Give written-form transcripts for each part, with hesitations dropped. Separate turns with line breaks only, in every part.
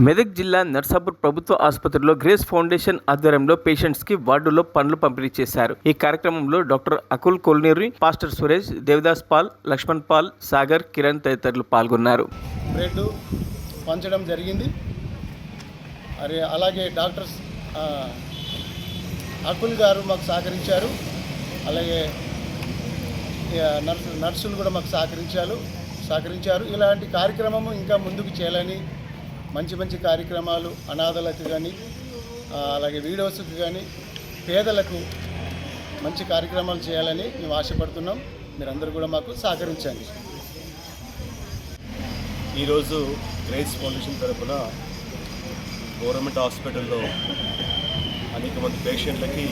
మెదక్ జిల్లా నర్సాపూర్ ప్రభుత్వ ఆసుపత్రిలో గ్రేస్ ఫౌండేషన్ ఆధ్వర్యంలో పేషెంట్స్ కి వార్డులో పండ్లు పంపిణీ చేశారు. ఈ కార్యక్రమంలో doctor Akul Kolneri, pastor Suresh, Devadas Paul, Laxman Paul, Sagar, Kiran తదితరులు పాల్గొన్నారు.
బ్రెడ్ పంచడం జరిగింది. అలాగే డాక్టర్ అకుల్ గారు మాకు సహకరించారు. అలాగే నర్సులు కూడా మాకు సహకరించారు. ఇలాంటి కార్యక్రమము ఇంకా ముందుకు చేయాలని, మంచి కార్యక్రమాలు అనాథలకు కానీ, అలాగే వీడియోస్కి కానీ, పేదలకు మంచి కార్యక్రమాలు చేయాలని మేము ఆశపడుతున్నాం. మీరందరూ కూడా మాకు సహకరించండి.
ఈరోజు గ్రేస్ ఫౌండేషన్ తరఫున గవర్నమెంట్ హాస్పిటల్లో అనేక మంది పేషెంట్లకి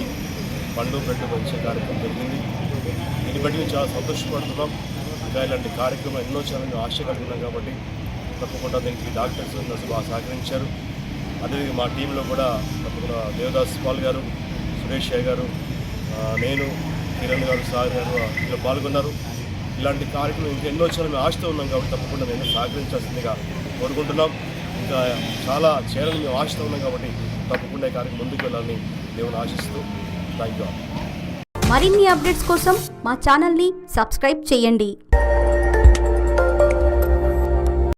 పండ్లు బ్రెడ్ పంచే కార్యక్రమం జరిగింది. దీన్ని బట్టి మేము చాలా సంతోషపడుతున్నాం. ఇంకా ఇలాంటి కార్యక్రమం ఎన్నో చాలా ఆశ కలుగుతున్నాం కాబట్టి తప్పకుండా దీనికి డాక్టర్స్ నర్సులు బాగా సహకరించారు. అదేవిధంగా మా టీంలో కూడా తప్పకుండా దేవదాస్ పాల్ గారు, సురేష్ గారు, నేను, కిరణ్ గారు, సాగర్ గారు ఇందులో పాల్గొన్నారు. ఇలాంటి కార్యక్రమం ఇంకా ఎన్నో చాలా మేము ఆశతో ఉన్నాం కాబట్టి తప్పకుండా మేము సహకరించాల్సిందిగా కోరుకుంటున్నాం. ఇంకా చాలా చేయాలని మేము ఆశతో ఉన్నాం కాబట్టి తప్పకుండా ఈ కార్యక్రమం ముందుకు వెళ్ళాలని దేవుని ఆశిస్తూ థ్యాంక్ యూ.
మరిన్ని అప్డేట్స్ కోసం మా ఛానల్ని సబ్స్క్రైబ్ చేయండి.